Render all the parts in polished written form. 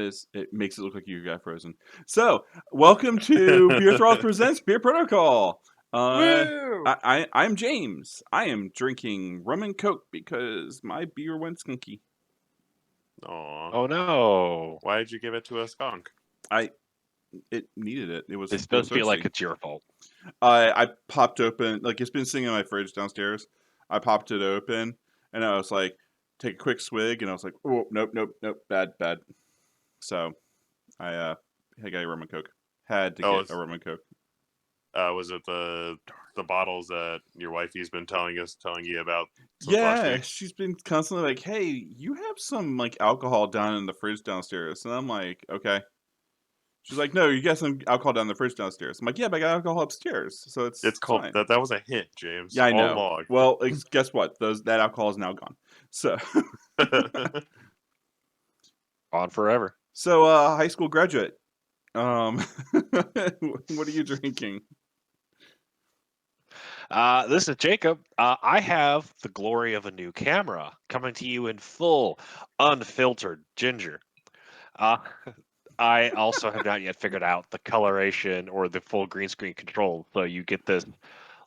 It makes it look like you got frozen. So, welcome to BeerThralls Presents Beer Protocol. Woo! I'm James. I am drinking rum and coke because my beer went skunky. Aw. Oh no! Why did you give it to a skunk? It needed it. It was feel like thirsty. it's your fault. I popped open, like it's been sitting in my fridge downstairs. I popped it open and I was like, take a quick swig, and I was like, oh nope, bad. So I got a rum and coke. Had to get a rum and coke. Was it the bottles that your wifey's been telling you about? Yeah, she's been constantly like, "Hey, you have some like alcohol down in the fridge downstairs," and I'm like, "Okay." She's like, "No, you got some alcohol down in the fridge downstairs." I'm like, "Yeah, but I got alcohol upstairs, so it's called fine." that. That was a hint, James. Yeah, I All know. along. Well, guess what? That alcohol is now gone. So, On forever. so high school graduate. What are you drinking? This is Jacob. I have the glory of a new camera coming to you in full, unfiltered ginger. I also have not yet figured out the coloration or the full green screen control, so you get this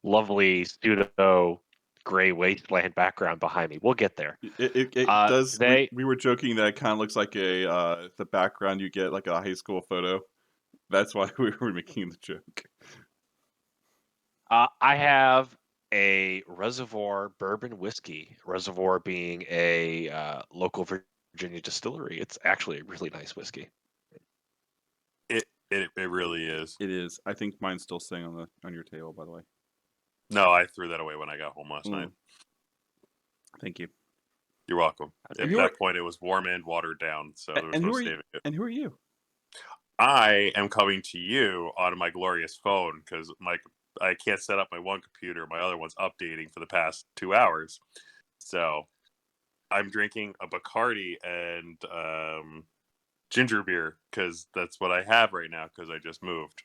lovely pseudo gray wasteland background behind me. We'll get there. It does. Today, We were joking that it kind of looks like the background you get like a high school photo. That's why we were making the joke. I have a Reservoir bourbon whiskey. Reservoir being a local Virginia distillery. It's actually a really nice whiskey. It really is. It is. I think mine's still sitting on your table, by the way. No, I threw that away when I got home last night. Thank you. You're welcome. At that point, it was warm and watered down, so there was no saving it. And who are you? I am coming to you on my glorious phone because I can't set up my one computer. My other one's updating for the past 2 hours. So I'm drinking a Bacardi and ginger beer because that's what I have right now because I just moved.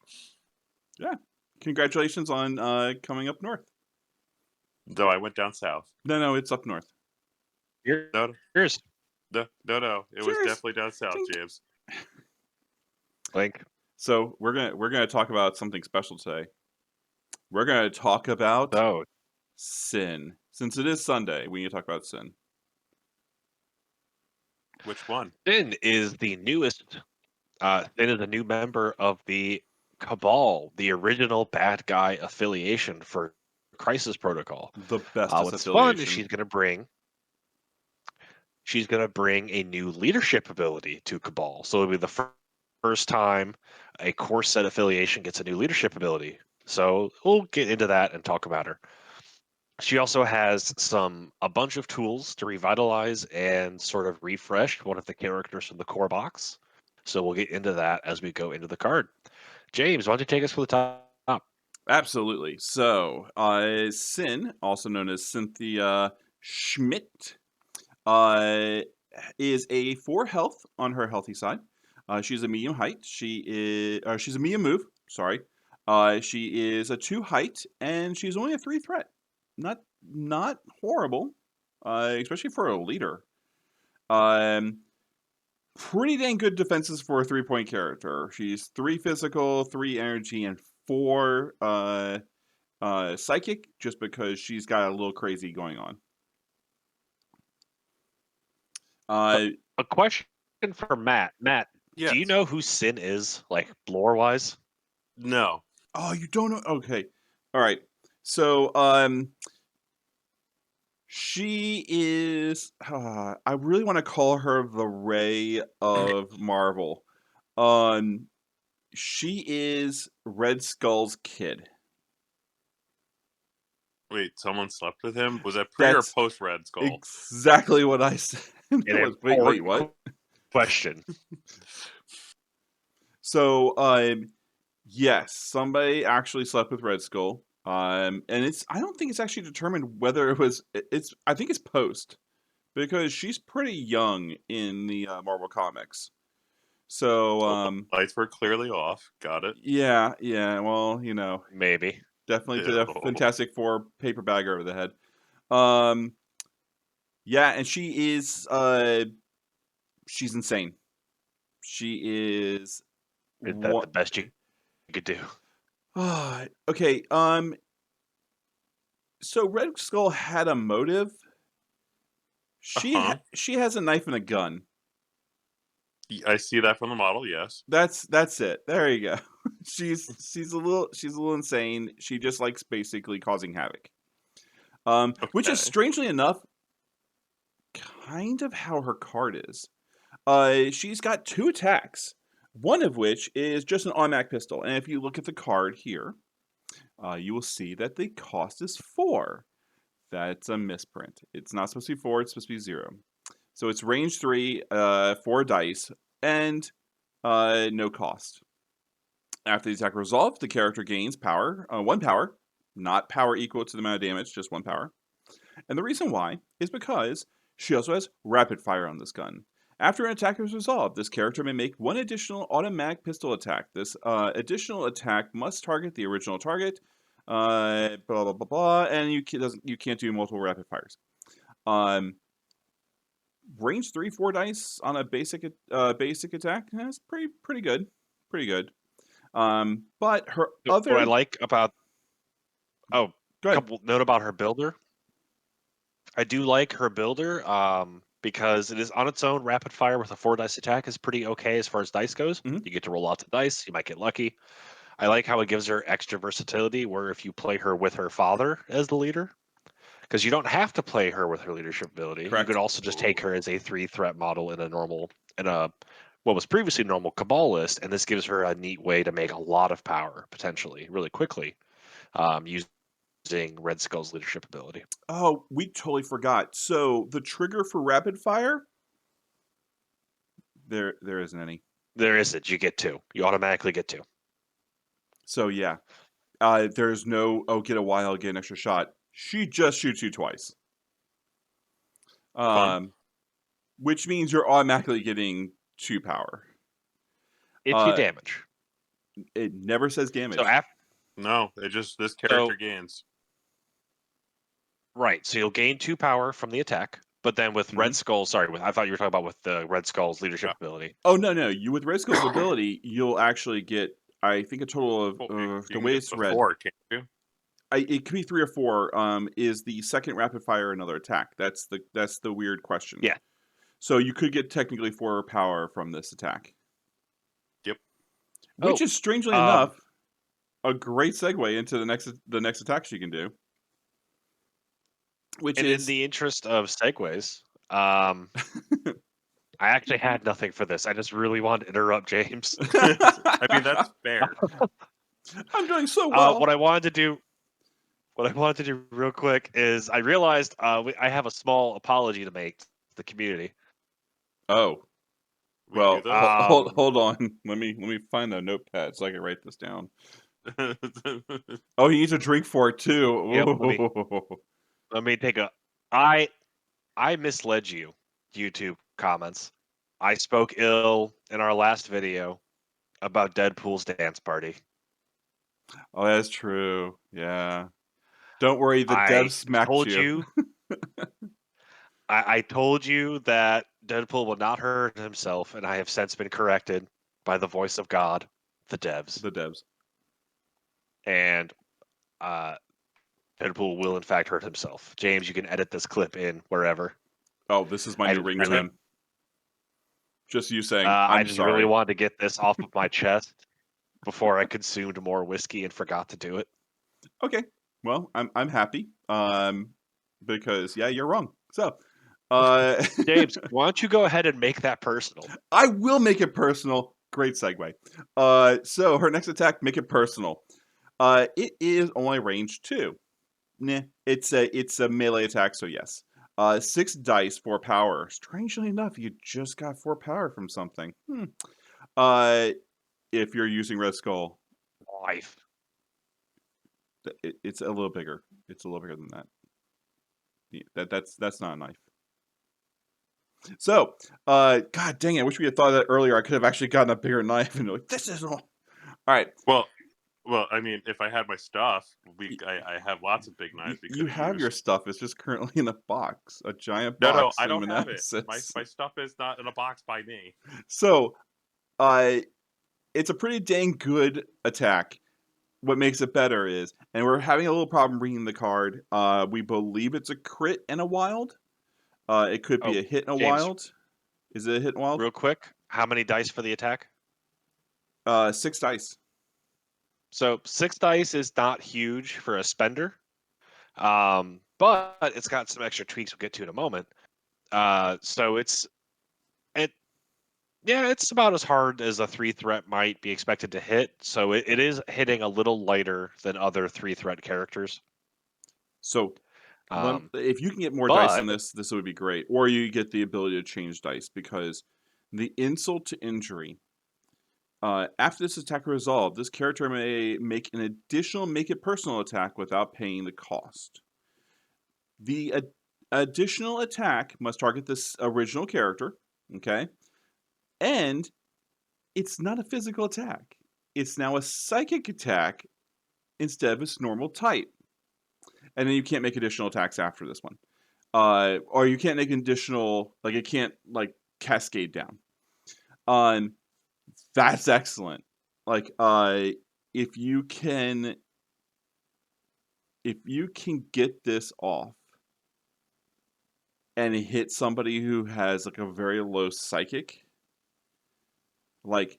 Yeah. Congratulations on coming up north. Though I went down south. No, it's up north. Cheers. No. It was definitely down south, James. Link. So we're gonna talk about something special today. We're gonna talk about sin. Since it is Sunday, we need to talk about sin. Which one? Sin is the newest. Sin is a new member of the Cabal, the original bad guy affiliation for Crisis Protocol. The best what's affiliation. fun is she's gonna bring a new leadership ability to Cabal. So it'll be the first time a core set affiliation gets a new leadership ability. So we'll get into that and talk about her. She also has a bunch of tools to revitalize and sort of refresh one of the characters from the core box. So we'll get into that as we go into the card. James, why don't you take us for the top? Absolutely. So, Sin, also known as Cynthia Schmidt, is a 4 health on her healthy side. She's a medium height. She's a medium move. Sorry. She is a 2 height, and she's only a 3 threat. Not horrible, especially for a leader. Pretty dang good defenses for a 3-point character. She's 3 physical, 3 energy, and 4 psychic, just because she's got a little crazy going on. A question for Matt. Matt, yes. Do you know who Sin is, like lore wise? No. Oh, you don't know? Okay. All right. So, she is. I really want to call her the Ray of Marvel. She is Red Skull's kid. Wait, someone slept with him? Was that pre or post Red Skull? Exactly what I said. Wait, what? Question. So, yes, somebody actually slept with Red Skull. And I don't think it's actually determined whether it was. I think it's post, because she's pretty young in the Marvel comics. So, the lights were clearly off. Got it. Yeah. Well, maybe. Definitely did a Fantastic Four paper bag over the head. Yeah, and she is she's insane. She is Is that the what? best you could do? Okay. So Red Skull had a motive. She has a knife and a gun. I see that from the model. Yes. That's it. There you go. she's a little insane. She just likes basically causing havoc. Which is Okay. strangely enough kind of how her card is. She's got 2 attacks, one of which is just an automatic pistol. And if you look at the card here, you will see that the cost is 4. That's a misprint. It's not supposed to be 4, it's supposed to be 0. So it's range 3, 4 dice, and no cost. After the attack resolved, the character gains power, 1 power, not power equal to the amount of damage, just 1 power. And the reason why is because she also has rapid fire on this gun. After an attack is resolved, this character may make 1 additional automatic pistol attack. This additional attack must target the original target, blah blah blah blah, and you can't do multiple rapid fires. Range 3, 4 dice on a basic attack. That's pretty good, pretty good. But her What I like about go ahead. couple note about her builder. I do like her builder because it is on its own. Rapid fire with a 4 dice attack is pretty okay as far as dice goes. Mhm. You get to roll lots of dice. You might get lucky. I like how it gives her extra versatility where if you play her with her father as the leader, because you don't have to play her with her leadership ability. Correct. You could also just take her as a 3 threat model in what was previously normal Cabal list, and this gives her a neat way to make a lot of power potentially really quickly using Red Skull's leadership ability. Oh, we totally forgot. So the trigger for rapid fire, there isn't any. There isn't. You get 2. You automatically get 2. So yeah, there's no get a while, get an extra shot. She just shoots you twice. Fun. Which means you're automatically getting 2 power. If you damage. It never says damage. So No, this character gains. Right. So you'll gain 2 power from the attack, but then with Red Skull, I thought you were talking about with the Red Skull's leadership ability. Oh no! You with Red Skull's ability, you'll actually get, I think, a total of the way it's read. 4, can't you? It could be 3 or 4. Is the second rapid fire another attack? That's the weird question. Yeah. So you could get technically 4 power from this attack. Yep. Which is strangely enough a great segue into the next attack she can do. In the interest of segues, I actually had nothing for this. I just really wanted to interrupt James. I mean, that's fair. I'm doing so well. What I wanted to do real quick is I realized I have a small apology to make to the community. Oh. We Well, do that? hold on. Let me find the notepad so I can write this down. Oh, he needs a drink for it too. Yep, let me take a. I misled you, YouTube comments. I spoke ill in our last video about Deadpool's dance party. Oh, that's true. Yeah. Don't worry, the devs smacked you. I told you that Deadpool will not hurt himself, and I have since been corrected by the voice of God, the devs. The devs. And Deadpool will in fact hurt himself. James, you can edit this clip in wherever. Oh, this is my new ringtone. Just you saying, I just really wanted to get this off of my chest before I consumed more whiskey and forgot to do it. Okay. Well, I'm happy. Because yeah, you're wrong. So James, why don't you go ahead and make that personal? I will make it personal. Great segue. So her next attack, make it personal. It is only range 2. Nah, it's a melee attack, so yes. 6 dice, 4 power. Strangely enough, you just got 4 power from something. If you're using Red Skull, Life. It's a little bigger. It's a little bigger than that. Yeah, that's not a knife. So, God dang it! I wish we had thought of that earlier. I could have actually gotten a bigger knife and like, this is all. All right. Well, I mean, if I had my stuff, I have lots of big knives. You have your stuff. It's just currently in a box, a giant No, box. I don't have it. My stuff is not in a box by me. So, It's a pretty dang good attack. What makes it better is, and we're having a little problem reading the card. We believe it's a crit and a wild. It could be Oh, a hit and a James, wild. Is it a hit and wild? real quick, how many dice for the attack? 6 dice. So 6 dice is not huge for a spender, but it's got some extra tweaks we'll get to in a moment. So it's about as hard as a 3 threat might be expected to hit. So it is hitting a little lighter than other 3 threat characters. So Um, if you can get more dice than but this would be great. Or you get the ability to change dice, because the insult to injury. After this attack resolved, this character may make an additional make it personal attack without paying the cost. The additional attack must target this original character, okay? And it's not a physical attack. It's now a psychic attack instead of its normal type. And then you can't make additional attacks after this one. Or you can't make additional, like it can't like cascade down. That's excellent. Like if you can get this off and hit somebody who has like a very low psychic, like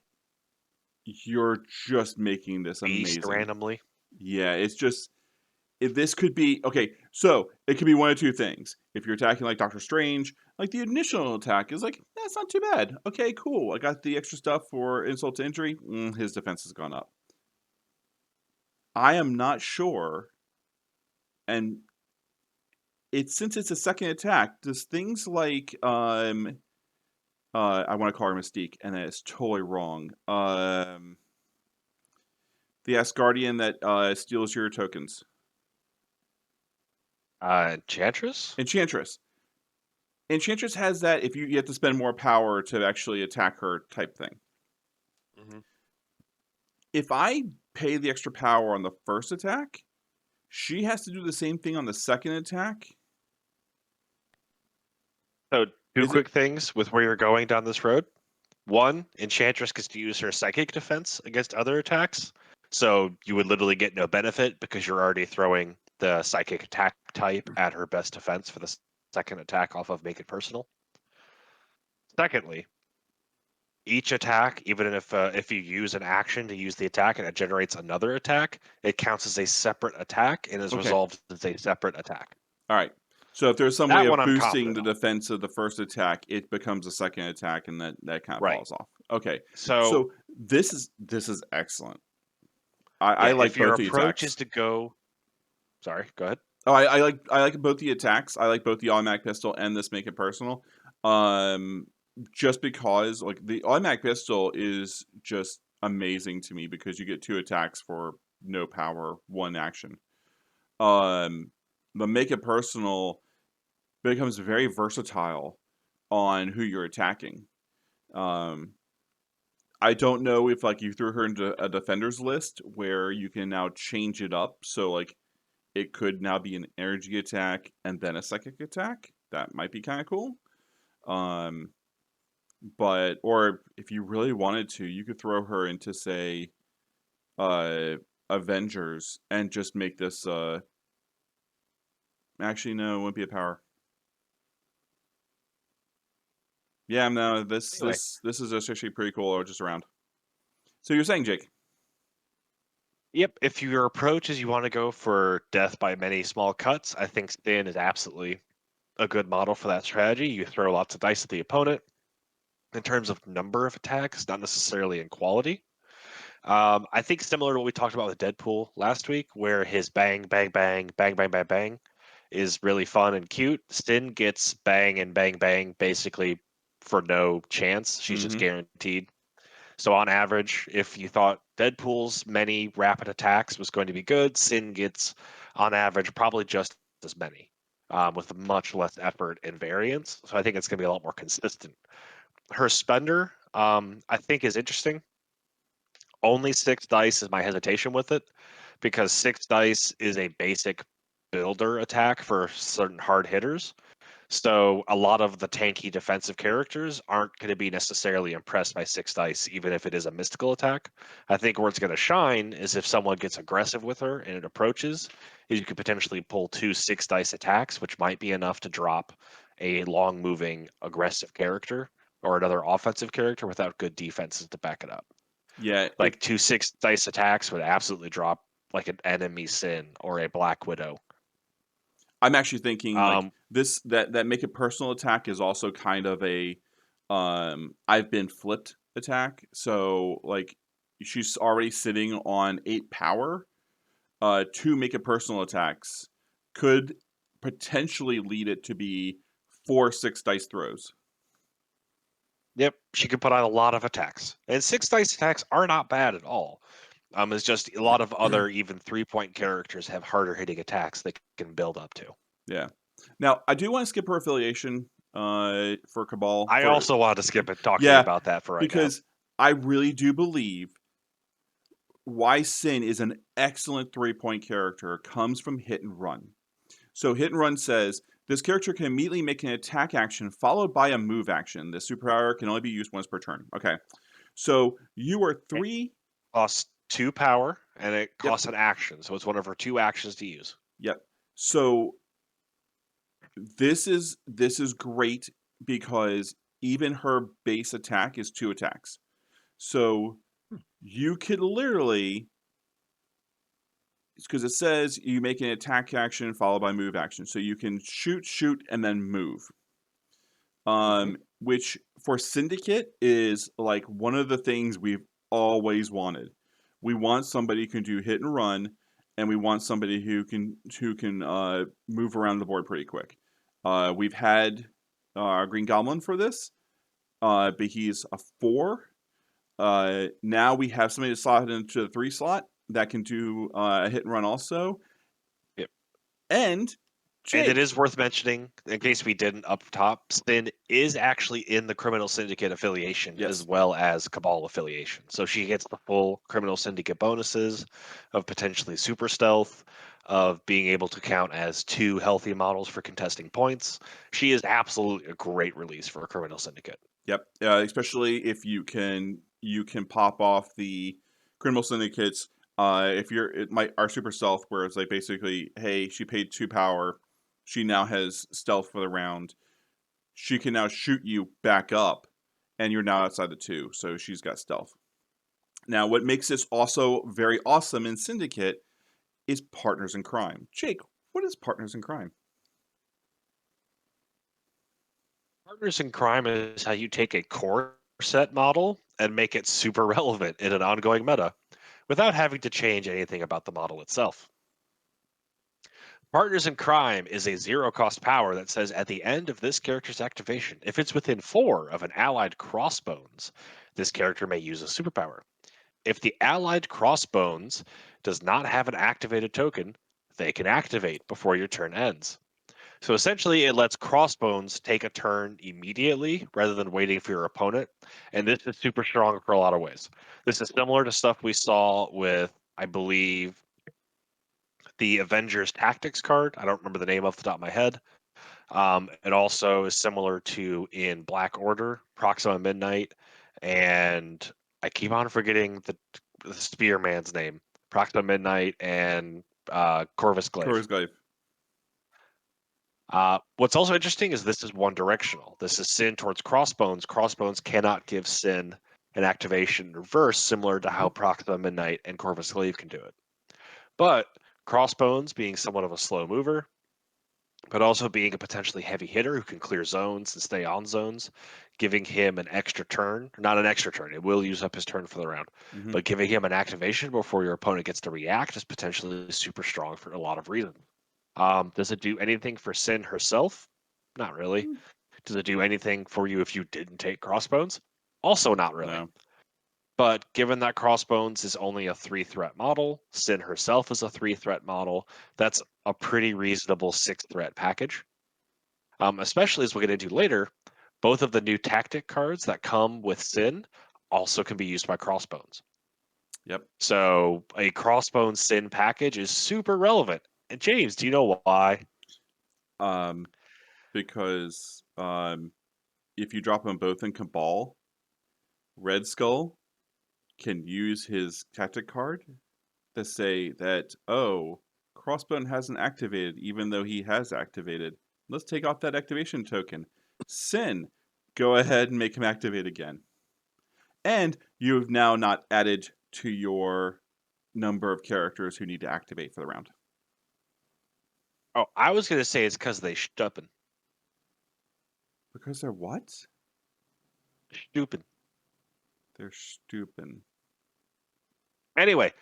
you're just making this beast amazing. randomly. Yeah, it's just if this could be okay, so it could be one of two things. If you're attacking like Doctor Strange, like the initial attack is like, that's not too bad. Okay, cool. I got the extra stuff for insult to injury. His defense has gone up. I am not sure, and since it's a second attack, does things like I want to call her Mystique, and that is totally wrong. The Asgardian that steals your tokens. Enchantress? Enchantress. Enchantress has that if you have to spend more power to actually attack her type thing. Mm-hmm. If I pay the extra power on the first attack, she has to do the same thing on the second attack. So two Is quick things with where you're going down this road. One, Enchantress gets to use her psychic defense against other attacks. So you would literally get no benefit because you're already throwing the psychic attack type at her best defense for the second attack off of Make It Personal. Secondly, each attack, even if you use an action to use the attack and it generates another attack, it counts as a separate attack and is Okay. resolved as a separate attack. All right. So if there's some That way of one I'm boosting the confident on. defense of the first attack, it becomes a second attack, and that kind of Right. falls off. Okay. So So this is excellent. I yeah, like if your both the approach attacks. is to go, sorry, go ahead. Oh, I like both the attacks. I like both the automatic pistol and this make it personal. Just because like the automatic pistol is just amazing to me because you get 2 attacks for no power, 1 action. The make it personal becomes very versatile on who you're attacking. I don't know if like you threw her into a defender's list where you can now change it up. So like it could now be an energy attack and then a psychic attack. That might be kind of cool. But or if you really wanted to, you could throw her into say Avengers and just make this actually no, it wouldn't be a power. Yeah, no, this Anyway. this is actually pretty cool or just around. So you're saying, Jake? Yep, if your approach is you want to go for death by many small cuts, I think Stin is absolutely a good model for that strategy. You throw lots of dice at the opponent in terms of number of attacks, not necessarily in quality. I think similar to what we talked about with Deadpool last week, where his bang, bang, bang, bang, bang, bang, bang is really fun and cute. Stin gets bang and bang, bang basically for no chance. She's just guaranteed. So on average, if you thought Deadpool's many rapid attacks was going to be good, Sin gets on average probably just as many, with much less effort and variance. So I think it's going to be a lot more consistent. Her spender, I think, is interesting. Only 6 dice is my hesitation with it, because 6 dice is a basic builder attack for certain hard hitters. So a lot of the tanky defensive characters aren't going to be necessarily impressed by 6 dice, even if it is a mystical attack. I think where it's going to shine is if someone gets aggressive with her and it approaches, you could potentially pull 2 6 dice attacks, which might be enough to drop a long moving aggressive character or another offensive character without good defenses to back it up. Yeah, Like 2 6 dice attacks would absolutely drop like an enemy Sin or a Black Widow. I'm actually thinking like Um, this that make it personal attack is also kind of a I've been flipped attack. So like she's already sitting on 8 power. 2 make it personal attacks could potentially lead it to be 4 6 dice throws. Yep, she can put on a lot of attacks, and 6 dice attacks are not bad at all. It's just a lot of other even 3-point characters have harder hitting attacks they can build up to. Yeah. Now I do want to skip her affiliation for Cabal. I also wanted to skip it talking Yeah, about that for right now. because I really do believe why Sin is an excellent 3-point character comes from hit and run. So hit and run says this character can immediately make an attack action followed by a move action. The superpower can only be used once per turn. Okay. So you are 3. Costs 2 power and it Yep. costs an action, so it's one of her 2 actions to use. Yep. So this is great because even her base attack is 2 attacks. So you could literally, because it says you make an attack action followed by move action. So you can shoot, and then move. Which for Syndicate is like one of the things we've always wanted. We want somebody who can do hit and run, and we want somebody who can move around the board pretty quick. We've had Green Goblin for this, but he's a 4. Now we have somebody to slot into the 3 slot that can do a hit and run also. Yep. And And it Jake. is worth mentioning, in case we didn't up top, Sin is actually in the Criminal Syndicate affiliation Yes. as well as Cabal affiliation. So she gets the full Criminal Syndicate bonuses of potentially super stealth, of being able to count as 2 healthy models for contesting points. She is absolutely a great release for a Criminal Syndicate. Yep, especially if you can pop off the criminal syndicates. If you're our super stealth, where it's like basically, hey, she paid 2 power, she now has stealth for the round. She can now shoot you back up, and you're now outside the 2, so she's got stealth. Now, what makes this also very awesome in Syndicate is partners in crime. Jake, what is partners in crime? Partners in Crime is how you take a core set model and make it super relevant in an ongoing meta without having to change anything about the model itself. Partners in Crime is a 0 cost power that says at the end of this character's activation, if it's within 4 of an allied Crossbones, this character may use a superpower. If the allied Crossbones does not have an activated token, they can activate before your turn ends. So essentially, it lets Crossbones take a turn immediately rather than waiting for your opponent. And this is super strong for a lot of ways. This is similar to stuff we saw with, I believe, the Avengers Tactics card. I don't remember the name off the top of my head. It also is similar to in Black Order, Proxima Midnight, and I keep on forgetting the Spearman's name. Proxima Midnight and Corvus Glaive. Corvus Glaive. What's also interesting is this is one directional. This is Sin towards Crossbones. Crossbones cannot give Sin an activation in reverse, similar to how Proxima Midnight and Corvus Glaive can do it. But Crossbones being somewhat of a slow mover, but also being a potentially heavy hitter who can clear zones and stay on zones, giving him an extra turn, not an extra turn, it will use up his turn for the round, but giving him an activation before your opponent gets to react is potentially super strong for a lot of reasons. Does it do anything for Sin herself? Not really. Does it do anything for you if you didn't take Crossbones? Also not really. No. But given that Crossbones is only a 3-threat model, Sin herself is a 3-threat model, that's a pretty reasonable 6-threat package. Especially as we'll get into later, both of the new tactic cards that come with Sin also can be used by Crossbones. Yep. So a Crossbones Sin package is super relevant. And James, do you know why? because if you drop them both in Cabal, Red Skull can use his tactic card to say that, oh, Crossbone hasn't activated, even though he has activated. Let's take off that activation token. Sin, go ahead and make him activate again. And you have now not added to your number of characters who need to activate for the round. Oh, I was going to say it's because they stuppen. Because they're what? Stupid. They're stupid. Anyway,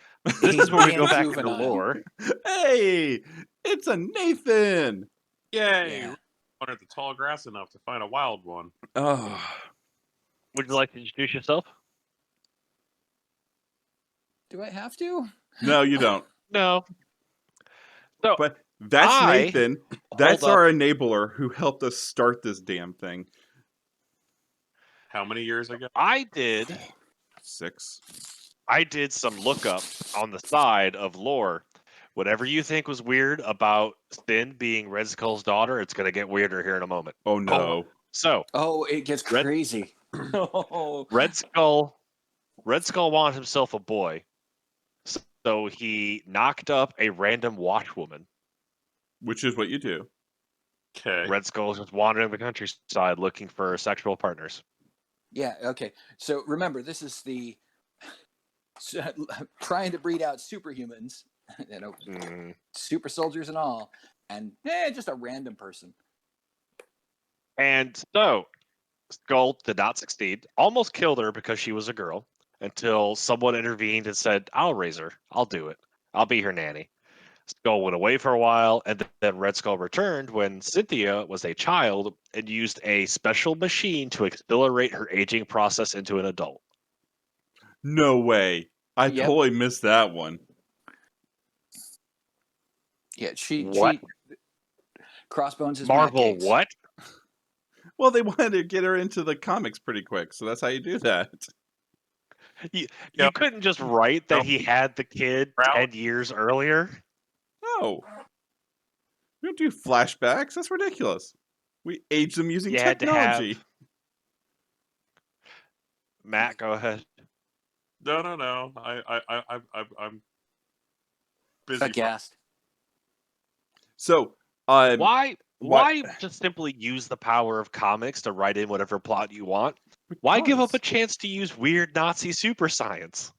this is where we go back into lore. Hey, it's a Nathan. Yay! Yeah. Under the tall grass enough to find a wild one. Oh, Would you like to introduce yourself? Do I have to? no, you don't. No. So, But that's I Nathan. That's hold our enabler who helped us start this damn thing. How many years ago? I did 6. some lookup on the side of lore. Whatever you think was weird about Sin being Red Skull's daughter, it's going to get weirder here in a moment. Oh no. So, Oh, it gets Red- crazy. Oh, Red Skull wanted himself a boy. So he knocked up a random washwoman. Which is what you do. Okay. Red Skull's just wandering the countryside looking for sexual partners. yeah. Okay. So remember, this is the trying to breed out superhumans, super soldiers and all, and just a random person. And so Skull did not succeed. Almost killed her because she was a girl until someone intervened and said, I'll raise her. I'll do it. I'll be her nanny. Skull went away for a while, and then Red Skull returned when Cynthia was a child and used a special machine to accelerate her aging process into an adult. No way. I Yep. totally missed that one. Yeah. She Crossbones is Marvel, Matt Gates. what? Well, they wanted to get her into the comics pretty quick, so that's how you do that. You Yep. couldn't just write that Nope. he had the kid Proud. 10 years earlier? No. We don't do flashbacks. That's ridiculous. We age them using You had to have- technology. Matt, go ahead. No. I'm busy. Aghast. So, Why just simply use the power of comics to write in whatever plot you want? Why give up a chance to use weird Nazi super science?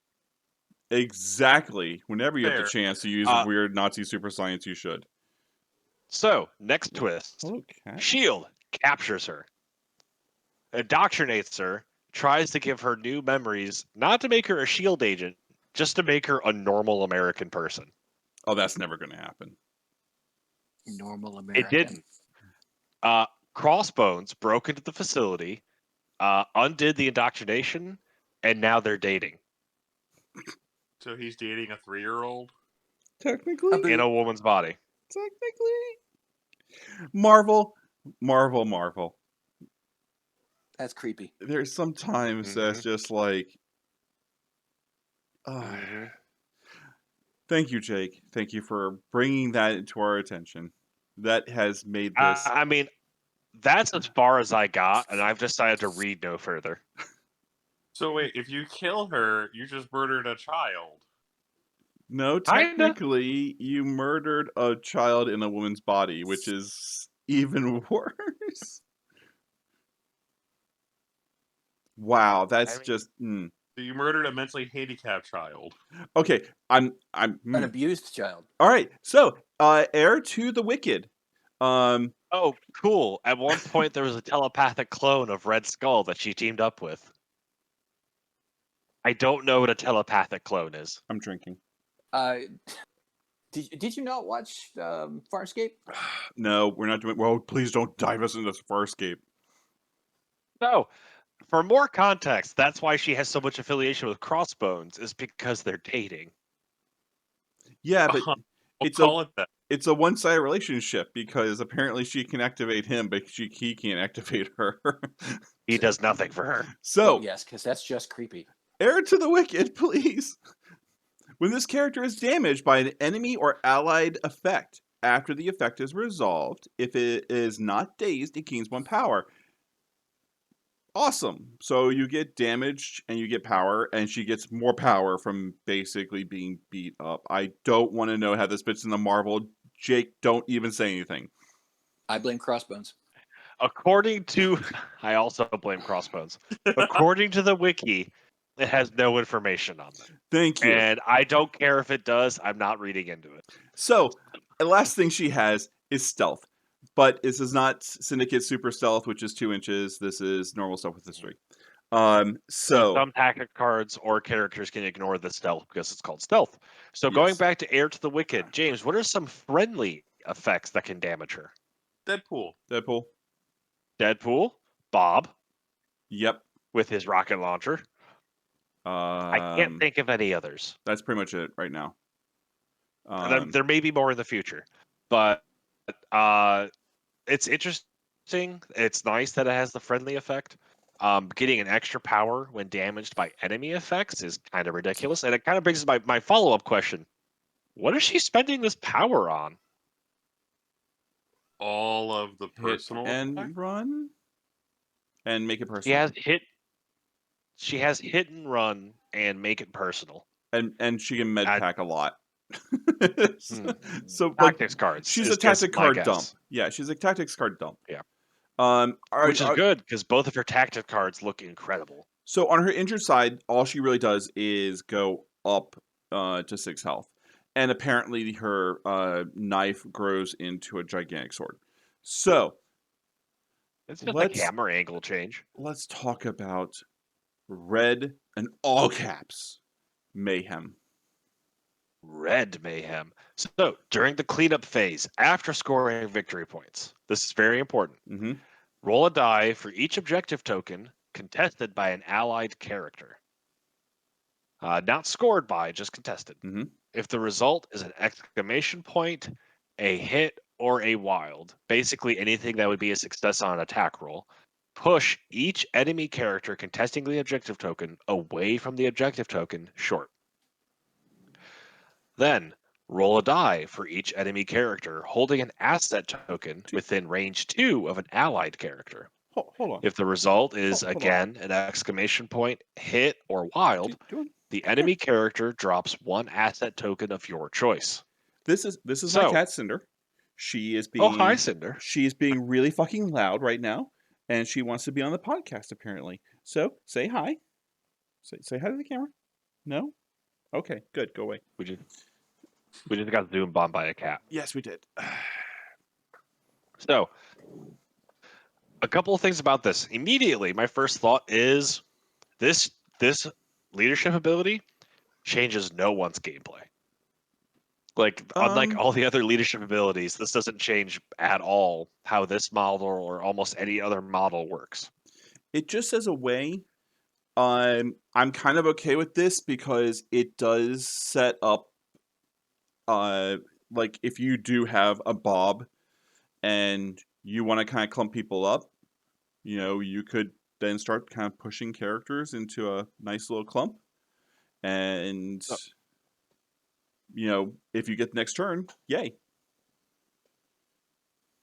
Exactly. Whenever you have Fair. the chance to use weird Nazi super science, you should. So, next twist. Okay. S.H.I.E.L.D. captures her, indoctrinates her, tries to give her new memories, not to make her a S.H.I.E.L.D. agent, just to make her a normal American person. Oh, that's never going to happen. Normal American. It didn't. Crossbones broke into the facility, undid the indoctrination, and now they're dating So he's dating a 3-year-old? Technically. in a woman's body. Marvel. That's creepy. There's sometimes that's just like... Thank you, Jake. Thank you for bringing that into our attention. That has made this... I mean, that's as far as I got, and I've decided to read no further. So wait, if you kill her, you just murdered a child. No, technically, you murdered a child in a woman's body, which is even worse. Wow, that's just... So you murdered a mentally handicapped child. Okay, I'm An abused child. All right, so Heir to the Wicked. Oh, cool. At one point, there was a telepathic clone of Red Skull that she teamed up with. I don't know what a telepathic clone is. I'm drinking. Did you not watch Farscape? No, we're not doing... Well, please don't dive us into Farscape. So, for more context, that's why she has so much affiliation with Crossbones, is because they're dating. Yeah, but Call it that. It's a one-sided relationship because apparently she can activate him, but he can't activate her. He does nothing for her. So, yes, because that's just creepy. Heir to the Wicked, please. When this character is damaged by an enemy or allied effect, after the effect is resolved, if it is not dazed, it gains 1 power. Awesome. So you get damaged and you get power, and she gets more power from basically being beat up. I don't want to know how this fits in the Marvel. Jake, don't even say anything. I blame Crossbones. According to, I also blame Crossbones. According to the wiki, it has no information on them. Thank you. And I don't care if it does. I'm not reading into it. So, the last thing she has is stealth. But this is not Syndicate Super Stealth, which is 2 inches. This is normal stealth with history. So So some tactic cards or characters can ignore the stealth because it's called stealth. So going Yes. back to Heir to the Wicked, James, what are some friendly effects that can damage her? Deadpool. Deadpool. Deadpool, Bob Yep. with his rocket launcher. I can't think of any others. That's pretty much it right now. There may be more in the future, but it's interesting. It's nice that it has the friendly effect. Getting an extra power when damaged by enemy effects is kind of ridiculous, and it kind of brings my follow-up question: what is she spending this power on? All of the personal hit and effect? run, and make it personal. She has hit and run and make it personal. And she can med pack a lot. So Tactics cards. She's is a tactic my card guess. dump. Yeah, she's a tactics card dump. Yeah. Which is good because both of her tactic cards look incredible. So on her injured side, all she really does is go up to 6 health. And apparently her knife grows into a gigantic sword. So it's just a camera angle change. Let's talk about red and all caps mayhem. Red mayhem. So during the cleanup phase, after scoring victory points, this is very important. Mm-hmm. Roll a die for each objective token contested by an allied character. Not scored by, just contested. Mm-hmm. If the result is an exclamation point, a hit, or a wild, basically anything that would be a success on an attack roll, push each enemy character contesting the objective token away from the objective token short. Then, roll a die for each enemy character holding an asset token within range 2 of an allied character. Hold on. If the result is, again, an exclamation point, hit, or wild, the enemy character drops 1 asset token of your choice. This is my cat Cinder. She is being hi, Cinder. She is being really fucking loud right now, and she wants to be on the podcast apparently. So say hi. Say hi to the camera. No? Okay, good. Go away. We just got zoomed on by a cat. Yes, we did. So, a couple of things about this. Immediately, my first thought is this leadership ability changes no one's gameplay. Like, unlike all the other leadership abilities, this doesn't change at all how this model or almost any other model works. It just says a way. I'm kind of okay with this because it does set up like if you do have a Bob and you want to kind of clump people up, you could then start kind of pushing characters into a nice little clump. And if you get the next turn, yay.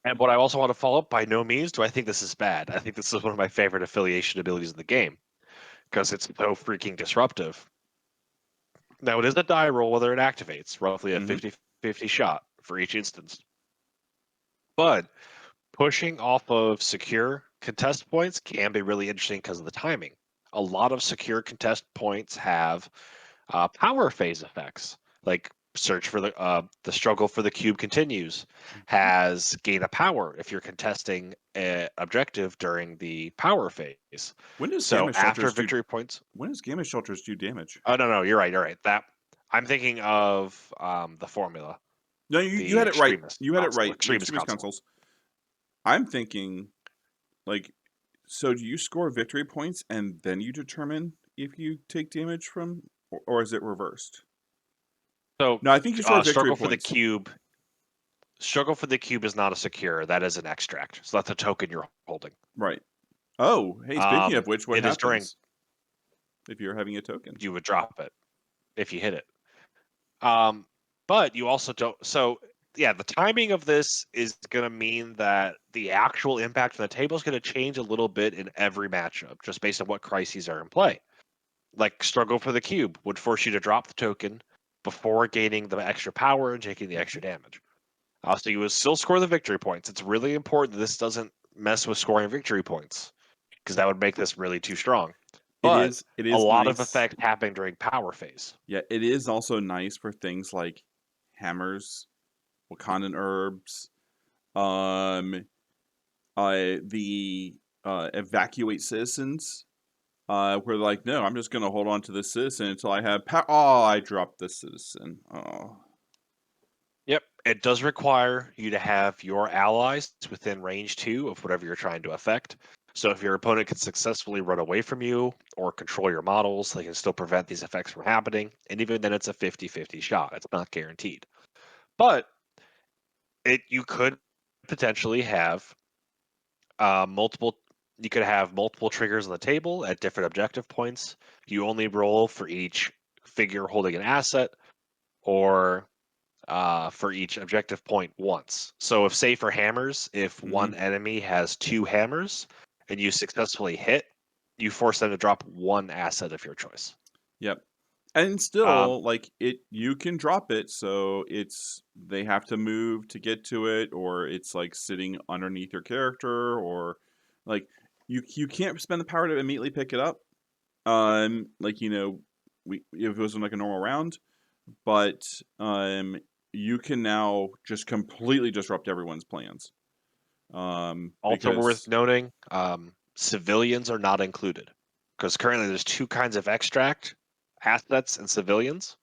And what I also want to follow up, by no means do I think this is bad. I think this is one of my favorite affiliation abilities in the game because it's so freaking disruptive. Now, it is a die roll whether it activates, roughly a 50-50 shot for each instance. But pushing off of secure contest points can be really interesting because of the timing. A lot of secure contest points have power phase effects, like search for the struggle for the cube continues, has gain of power if you're contesting an objective during the power phase. When does after victory points? When does Gamma Shelters do damage? Oh no, you're right. That I'm thinking of the formula. No, you had it right. You had it right. Extremist consoles. I'm thinking, so do you score victory points and then you determine if you take damage from, or is it reversed? So no, I think you score victory struggle points. For the cube. Struggle for the cube is not a secure. That is an extract. So that's a token you're holding. Right. Oh, hey, speaking of which, what happens if you're having a token? You would drop it if you hit it. But you also don't. So the timing of this is going to mean that the actual impact on the table is going to change a little bit in every matchup, just based on what crises are in play. Like Struggle for the Cube would force you to drop the token before gaining the extra power and taking the extra damage. So you would still score the victory points. It's really important that this doesn't mess with scoring victory points, because that would make this really too strong. But It a is lot nice. of effect happening during power phase. Yeah, it is also nice for things like hammers, Wakandan herbs, the evacuate citizens. We're like, no, I'm just gonna hold on to this citizen until I have power. Oh, I dropped this citizen. Oh, Yep, it does require you to have your allies within range 2 of whatever you're trying to affect. So if your opponent can successfully run away from you or control your models, they can still prevent these effects from happening. And even then, it's a 50-50 shot. It's not guaranteed. But you could potentially have multiple. You could have multiple triggers on the table at different objective points. You only roll for each figure holding an asset, or for each objective point once. So if, say, for hammers, if one enemy has 2 hammers and you successfully hit, you force them to drop 1 asset of your choice. yep. And still, like you can drop it, so they have to move to get to it, or it's like sitting underneath your character, or like you can't spend the power to immediately pick it up. Like if it was like a normal round, but you can now just completely disrupt everyone's plans. Also worth noting, civilians are not included, because currently there's 2 kinds of extract: assets and civilians.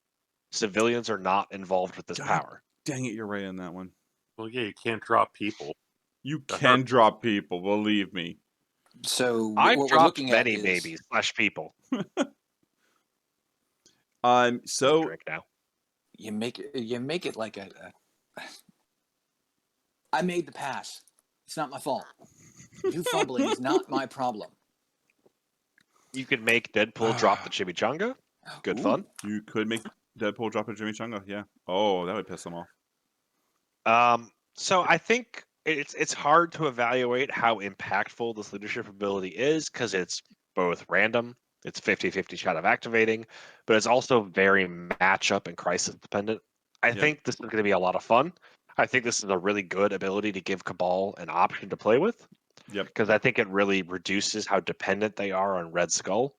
Civilians are not involved with this power. Dang it, you're right on that one. Well, yeah, you can't drop people. You can drop people, believe me. So I've what we're dropped looking many at is babies / people. So drink now. you make it like a I made the pass. It's not my fault. You fumbling is not my problem. You could make Deadpool drop the chimichanga. Good fun. You could make Deadpool drop a chimichanga, yeah. Oh, that would piss them off. So I think it's hard to evaluate how impactful this leadership ability is, because it's both random, it's 50-50 shot of activating, but it's also very matchup and crisis dependent. I think this is going to be a lot of fun. I think this is a really good ability to give Cabal an option to play with. Yep. Because I think it really reduces how dependent they are on Red Skull.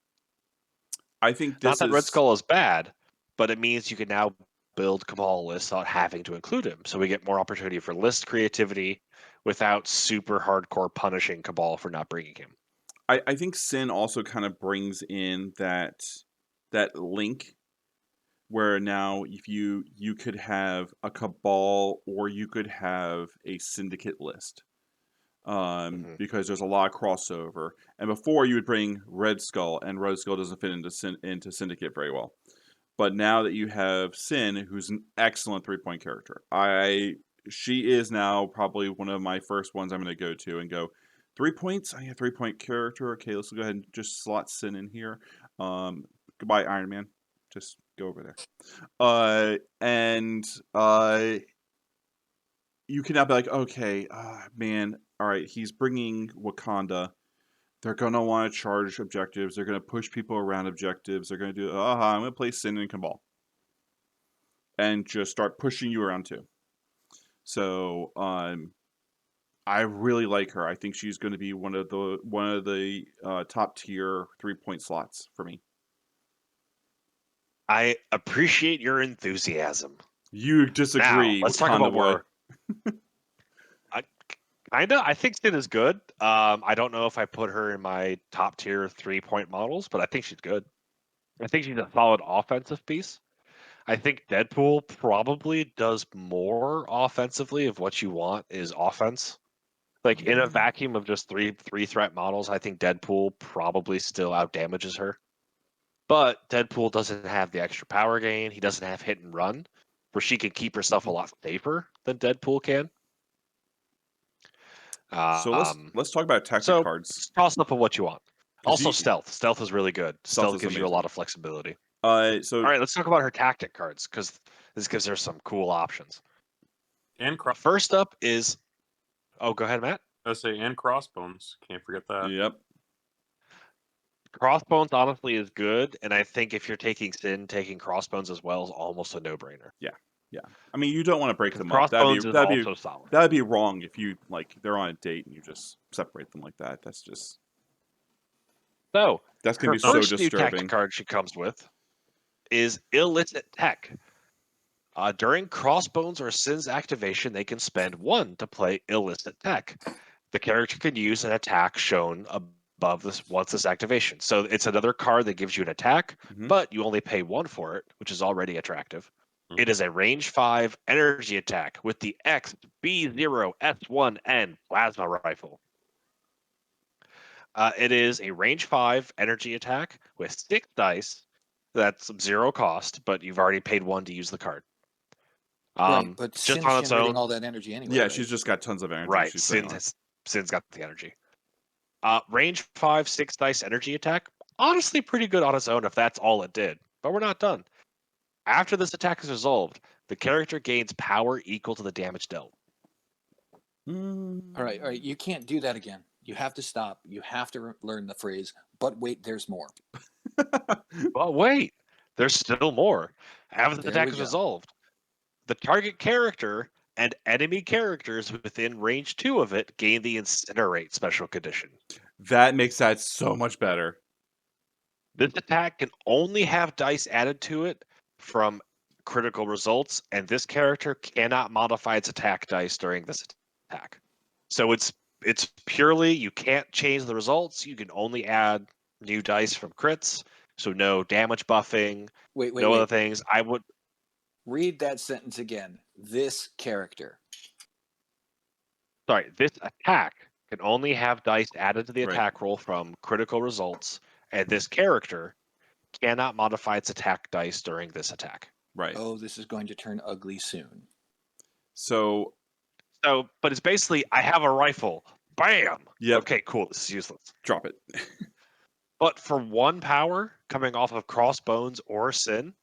I think Not that Red Skull is bad, but it means you can now build Cabal lists without having to include him. So we get more opportunity for list creativity without super hardcore punishing Cabal for not bringing him. I think Sin also kind of brings in that link where now if you could have a Cabal or you could have a Syndicate list. Because there's a lot of crossover. And before you would bring Red Skull, and Red Skull doesn't fit into Syndicate very well. But now that you have Sin, who's an excellent 3-point character, she is now probably one of my first ones I'm going to go to and go, 3 points? I have 3-point character. Okay, let's go ahead and just slot Sin in here. Goodbye, Iron Man. Just go over there. You can now be like, okay, man, all right, he's bringing Wakanda. They're going to want to charge objectives. They're going to push people around objectives. They're going to do, I'm going to play Sin and Cabal. And just start pushing you around too. So, I really like her. I think she's going to be one of the top tier 3-point slots for me. I appreciate your enthusiasm. You disagree. Now, let's talk about boy. more. I think Sin is good. I don't know if I put her in my top tier 3-point models, but I think she's good. I think she's a solid offensive piece. I think Deadpool probably does more offensively if what you want is offense. Like in a vacuum of just three threat models, I think Deadpool probably still outdamages her. But Deadpool doesn't have the extra power gain. He doesn't have hit and run, where she can keep herself a lot safer than Deadpool can. So let's talk about tactic cards. Toss up of what you want. Also, stealth. Stealth is really good. Stealth gives you a lot of flexibility. All right, let's talk about her tactic cards, because this gives her some cool options. And First up is, oh, go ahead, Matt. and Crossbones. Can't forget that. Yep. Crossbones honestly is good, and I think if you're taking Sin, taking Crossbones as well is almost a no-brainer. Yeah. I mean, you don't want to break Because them up. Crossbones is also solid. That'd be wrong if you like they're on a date and you just separate them like that. That's just So that's gonna her be so first new disturbing. tactic card she comes with is Illicit Tech. During Crossbones or Sin's activation, they can spend 1 to play Illicit Tech. The character can use an attack shown above this once this activation. So it's another card that gives you an attack, but you only pay 1 for it, which is already attractive. It is a range 5 energy attack with the XB0S1N plasma rifle. It is a range 5 energy attack with 6 dice. That's 0 cost, but you've already paid 1 to use the card. Right, but just Sin's on its generating own. all that energy anyway. Yeah, right? she's just got tons of energy. Right, She's sitting on. Sin's got the energy. Range 5, 6 dice energy attack. Honestly, pretty good on its own if that's all it did. But we're not done. After this attack is resolved, the character gains power equal to the damage dealt. All right. You can't do that again. You have to stop. You have to learn the phrase, but wait, there's more. But wait, there's still more. After the There attack we is go. resolved, the target character and enemy characters within range 2 of it gain the Incinerate special condition. That makes that so much better. This attack can only have dice added to it from critical results, and this character cannot modify its attack dice during this attack. So it's purely, you can't change the results. You can only add new dice from crits. So no damage buffing, Wait. no other things. I would Read that sentence again. This character. Sorry, this attack can only have dice added to the Right. attack roll from critical results, and this character cannot modify its attack dice during this attack. Right. Oh, this is going to turn ugly soon. So, but it's basically, I have a rifle. Bam! Yep. Okay, cool. This is useless. Drop it. But for 1 power coming off of Crossbones or Sin,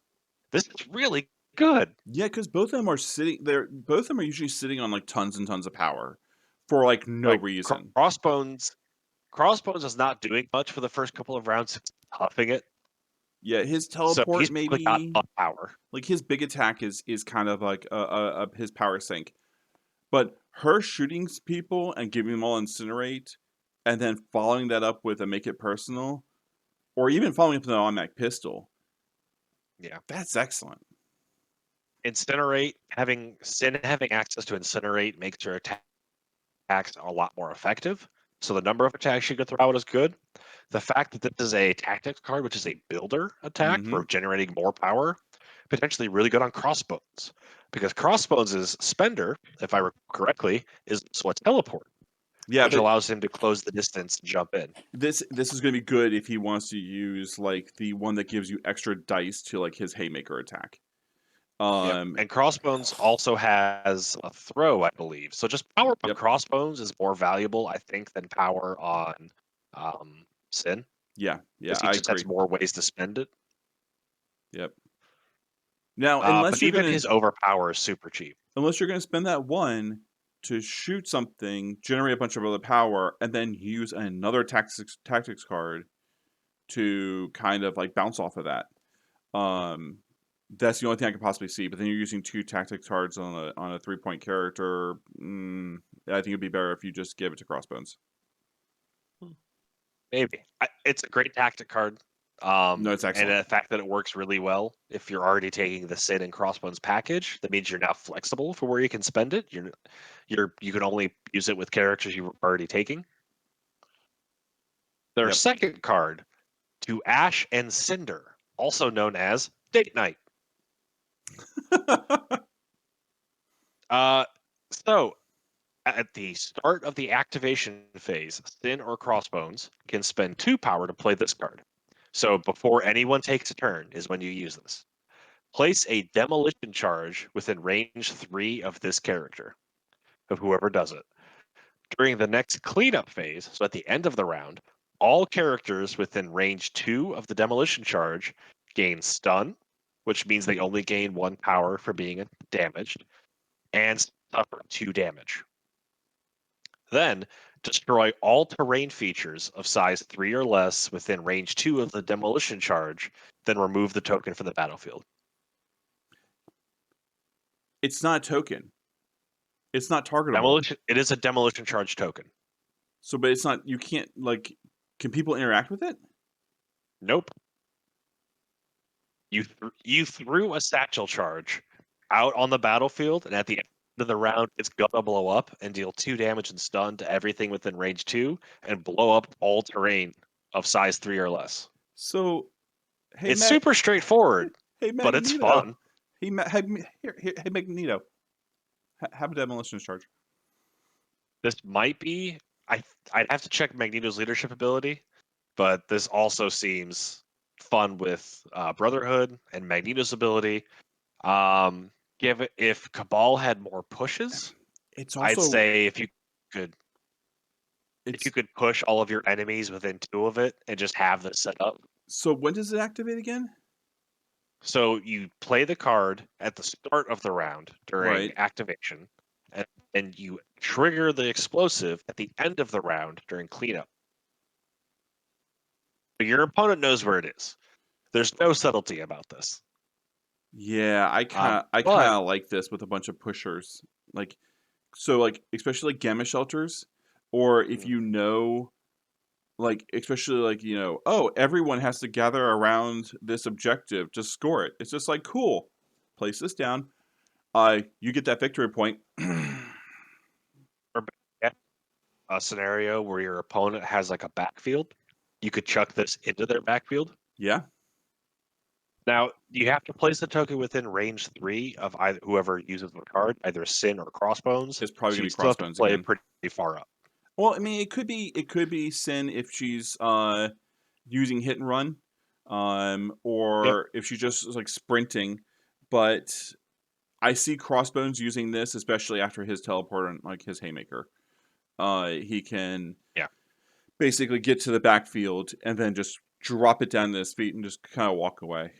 this is really good. Yeah, because both of them are sitting there. Both of them are usually sitting on like tons and tons of power for like no reason. Crossbones is not doing much for the first couple of rounds, huffing it. Yeah, his teleport so maybe got enough power. Like his big attack is kind of like his power sink, but her shooting people and giving them all Incinerate, and then following that up with a Make It Personal, or even following up with an automatic pistol. Yeah, that's excellent. Incinerate, having access to Incinerate makes her attacks a lot more effective. So the number of attacks you can throw out is good. The fact that this is a tactics card, which is a builder attack for generating more power, potentially really good on Crossbones. Because Crossbones' spender, if I recall correctly, is also a teleport. Yeah, which allows him to close the distance and jump in. This is going to be good if he wants to use like the one that gives you extra dice to like his Haymaker attack. And Crossbones also has a throw, I believe. So just power on Crossbones is more valuable, I think, than power on Sin. Yeah, he I just agree. has more ways to spend it. Yep. Now, unless but you're even gonna, his overpower is super cheap. Unless you're going to spend that 1 to shoot something, generate a bunch of other power, and then use another tactics card to kind of like bounce off of that. That's the only thing I could possibly see. But then you're using 2 tactics cards on a 3-point character. I think it'd be better if you just give it to Crossbones. Maybe it's a great tactic card. No, it's excellent. And the fact that it works really well if you're already taking the Sin and Crossbones package, that means you're now flexible for where you can spend it. You can only use it with characters you're already taking. Their second card, To Ash and Cinder, also known as Date Night. So at the start of the activation phase, Sin or Crossbones can spend 2 power to play this card. So before anyone takes a turn is when you use this. Place a demolition charge within range 3 of this character, of whoever does it. During the next cleanup phase, so at the end of the round, all characters within range 2 of the demolition charge gain stun, which means they only gain 1 power for being damaged, and suffer 2 damage. Then, destroy all terrain features of size 3 or less within range 2 of the demolition charge, then remove the token from the battlefield. It's not a token. It's not targetable. It is a demolition charge token. So, but it's not. You can't like. Can people interact with it? Nope. You threw a satchel charge out on the battlefield, and at the end of the round, it's gonna blow up and deal 2 damage and stun to everything within range 2, and blow up all terrain of size 3 or less. So, hey, It's super straightforward, Hey, but it's Magneto. fun. Hey, hey, Magneto. Have a demolition charge. This might be. I'd have to check Magneto's leadership ability, but this also seems fun with Brotherhood and Magneto's ability. If Cabal had more pushes, It's I'd also say if you could it's push all of your enemies within 2 of it and just have this set up. so when does it activate again? So you play the card at the start of the round during Right. activation, and you trigger the explosive at the end of the round during cleanup. But your opponent knows where it is. There's no subtlety about this. Yeah, I kind but- of like this with a bunch of pushers. Like so like especially like gamma shelters or if you know like especially like oh, everyone has to gather around this objective to score it. It's just like cool. Place this down. You get that victory point. A scenario where your opponent has like a backfield, you could chuck this into their backfield. Yeah. Now you have to place the token within range 3 of either whoever uses the card, either Sin or Crossbones. It's probably So gonna you be still have to Crossbones play again. pretty far up. Well, I mean, it could be Sin if she's using hit and run, or if she just is like sprinting. But I see Crossbones using this, especially after his teleport and like his haymaker. He can basically get to the backfield and then just drop it down to his feet and just kind of walk away.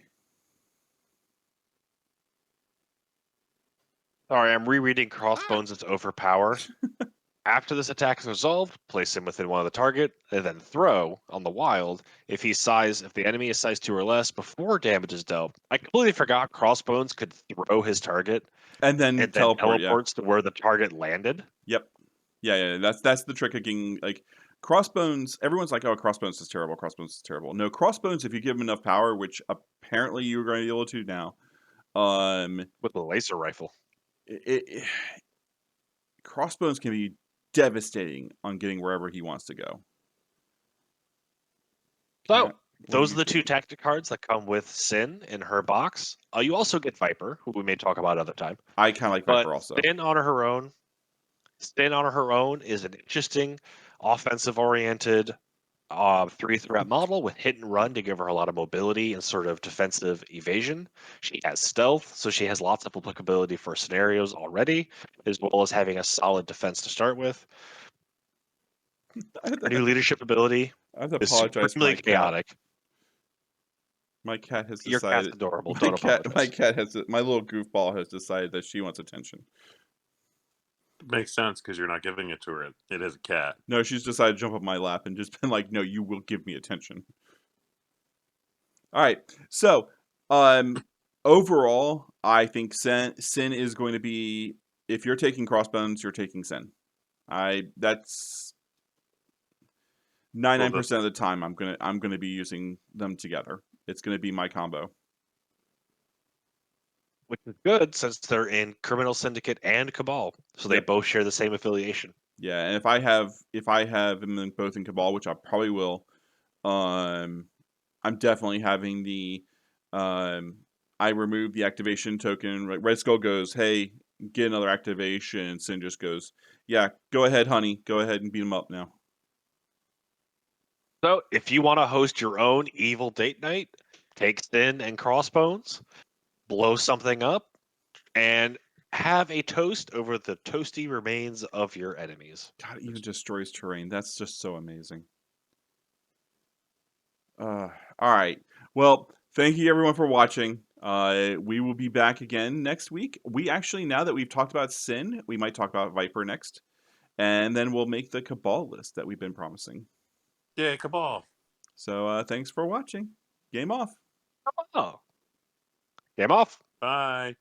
Sorry, I'm rereading Crossbones' overpower. After this attack is resolved, place him within one of the target, and then throw on the wild if the enemy is size 2 or less before damage is dealt. I completely forgot Crossbones could throw his target And then teleport. teleports to where the target landed. Yep. Yeah. That's the trick of getting like Crossbones. Everyone's like, "Oh, Crossbones is terrible. Crossbones is terrible." No, Crossbones. If you give him enough power, which apparently you're going to be able to now, with a laser rifle. Crossbones can be devastating on getting wherever he wants to go. So those are the 2 tactic cards that come with Sin in her box. You also get Viper, who we may talk about another time. I kind of like Viper also. Sin on her own is an interesting offensive-oriented 3-threat model with hit and run to give her a lot of mobility and sort of defensive evasion. She has stealth, so she has lots of applicability for scenarios already, as well as having a solid defense to start with. Her new leadership ability is supremely chaotic. My cat has decided. Your cat's adorable. Don't apologize. My little goofball has decided that she wants attention. Makes sense because you're not giving it to her. It is a cat. No, she's decided to jump up my lap and just been like, "No, you will give me attention." All right. So, overall, I think Sin is going to be. If you're taking Crossbones, you're taking Sin. That's 99% of the time I'm gonna be using them together. It's gonna be my combo. Which is good since they're in Criminal Syndicate and Cabal, so they both share the same affiliation. Yeah, and if I have them both in Cabal, which I probably will, I'm definitely having the I remove the activation token. Red Skull goes, "Hey, get another activation," and Sin just goes, "Yeah, go ahead, honey. Go ahead and beat him up now." So, if you want to host your own evil date night, take Sin and Crossbones, blow something up, and have a toast over the toasty remains of your enemies. God, it even destroys terrain. That's just so amazing. All right. Well, thank you everyone for watching. We will be back again next week. We actually, now that we've talked about Sin, we might talk about Viper next. And then we'll make the Cabal list that we've been promising. Yeah, Cabal. So thanks for watching. Game off. Oh. Game off. Bye.